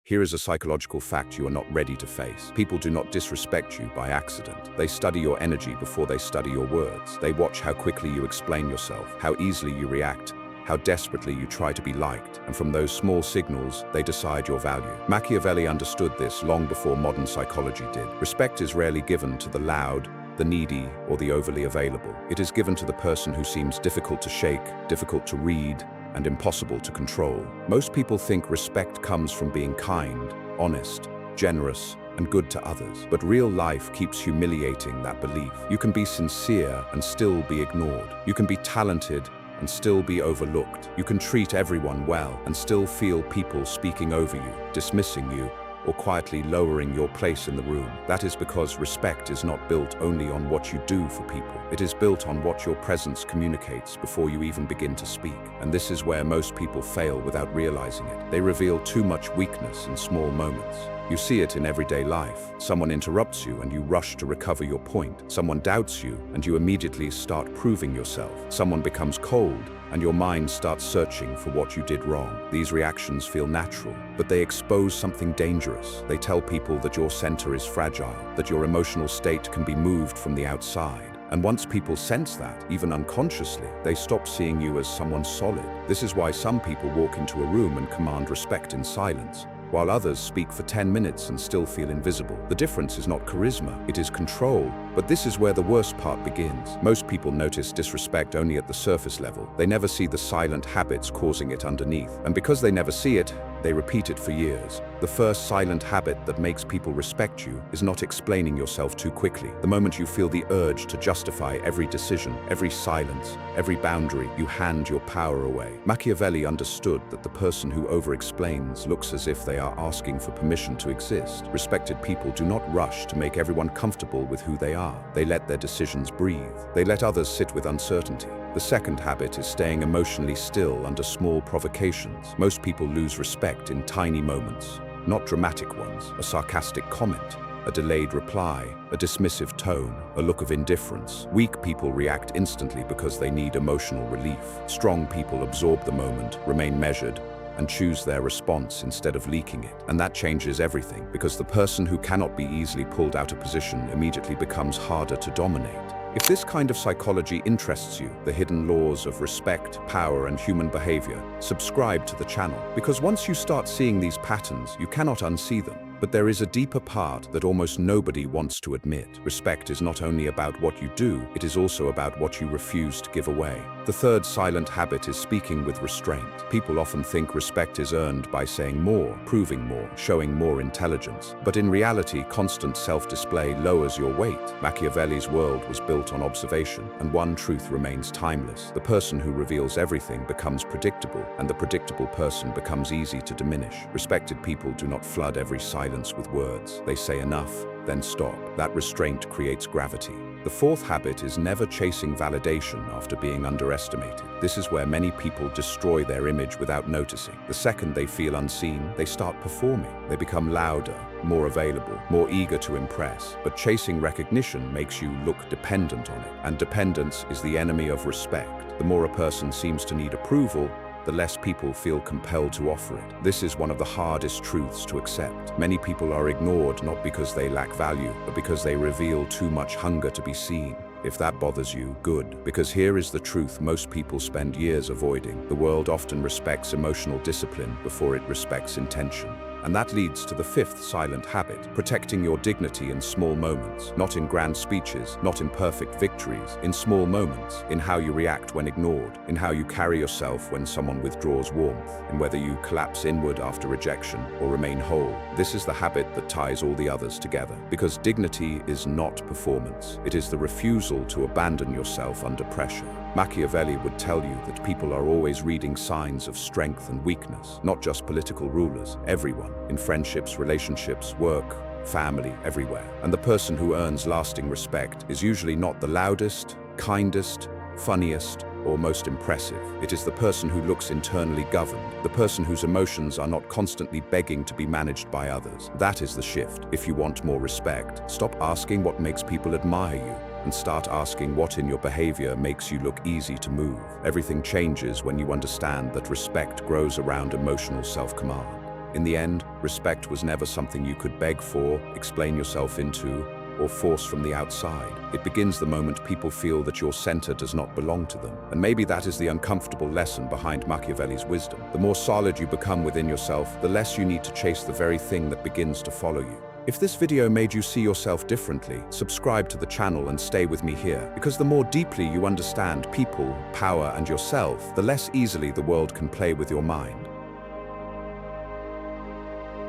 Here is a psychological fact you are not ready to face. People do not disrespect you by accident. They study your energy before they study your words. They watch how quickly you explain yourself, how easily you react, how desperately you try to be liked, and from those small signals, they decide your value. Machiavelli understood this long before modern psychology did. Respect is rarely given to the loud, the needy, or the overly available. It is given to the person who seems difficult to shake, difficult to read, and impossible to control. Most people think respect comes from being kind, honest, generous, and good to others. But real life keeps humiliating that belief. You can be sincere and still be ignored. You can be talented and still be overlooked. You can treat everyone well and still feel people speaking over you, dismissing you, or quietly lowering your place in the room. That is because respect is not built only on what you do for people. It is built on what your presence communicates before you even begin to speak. And this is where most people fail without realizing it. They reveal too much weakness in small moments. You see it in everyday life. Someone interrupts you and you rush to recover your point. Someone doubts you and you immediately start proving yourself. Someone becomes cold and your mind starts searching for what you did wrong. These reactions feel natural, but they expose something dangerous. They tell people that your center is fragile, that your emotional state can be moved from the outside. And once people sense that, even unconsciously, they stop seeing you as someone solid. This is why some people walk into a room and command respect in silence, while others speak for 10 minutes and still feel invisible. The difference is not charisma, it is control. But this is where the worst part begins. Most people notice disrespect only at the surface level. They never see the silent habits causing it underneath. And because they never see it, they repeat it for years. The first silent habit that makes people respect you is not explaining yourself too quickly. The moment you feel the urge to justify every decision, every silence, every boundary, you hand your power away. Machiavelli understood that the person who over-explains looks as if they are asking for permission to exist. Respected people do not rush to make everyone comfortable with who they are. They let their decisions breathe. They let others sit with uncertainty. The second habit is staying emotionally still under small provocations. Most people lose respect in tiny moments, not dramatic ones. A sarcastic comment, a delayed reply, a dismissive tone, a look of indifference. Weak people react instantly because they need emotional relief. Strong people absorb the moment, remain measured, and choose their response instead of leaking it. And that changes everything, because the person who cannot be easily pulled out of position immediately becomes harder to dominate. If this kind of psychology interests you, the hidden laws of respect, power, and human behavior, subscribe to the channel. Because once you start seeing these patterns, you cannot unsee them. But there is a deeper part that almost nobody wants to admit. Respect is not only about what you do, it is also about what you refuse to give away. The third silent habit is speaking with restraint. People often think respect is earned by saying more, proving more, showing more intelligence. But in reality, constant self-display lowers your weight. Machiavelli's world was built on observation, and one truth remains timeless. The person who reveals everything becomes predictable, and the predictable person becomes easy to diminish. Respected people do not flood every silence with words. They say enough, then stop. That restraint creates gravity. The fourth habit is never chasing validation after being underestimated. This is where many people destroy their image without noticing. The second they feel unseen, they start performing. They become louder, more available, more eager to impress. But chasing recognition makes you look dependent on it. And dependence is the enemy of respect. The more a person seems to need approval, the less people feel compelled to offer it. This is one of the hardest truths to accept. Many people are ignored not because they lack value, but because they reveal too much hunger to be seen. If that bothers you, good. Because here is the truth most people spend years avoiding. The world often respects emotional discipline before it respects intention. And that leads to the fifth silent habit, protecting your dignity in small moments, not in grand speeches, not in perfect victories, in small moments, in how you react when ignored, in how you carry yourself when someone withdraws warmth, in whether you collapse inward after rejection or remain whole. This is the habit that ties all the others together. Because dignity is not performance. It is the refusal to abandon yourself under pressure. Machiavelli would tell you that people are always reading signs of strength and weakness, not just political rulers, everyone, in friendships, relationships, work, family, everywhere. And the person who earns lasting respect is usually not the loudest, kindest, funniest, or most impressive. It is the person who looks internally governed, the person whose emotions are not constantly begging to be managed by others. That is the shift. If you want more respect, stop asking what makes people admire you, and start asking what in your behavior makes you look easy to move. Everything changes when you understand that respect grows around emotional self-command. In the end, respect was never something you could beg for, explain yourself into, or force from the outside. It begins the moment people feel that your center does not belong to them. And maybe that is the uncomfortable lesson behind Machiavelli's wisdom. The more solid you become within yourself, the less you need to chase the very thing that begins to follow you. If this video made you see yourself differently, subscribe to the channel and stay with me here, because the more deeply you understand people, power, and yourself, the less easily the world can play with your mind.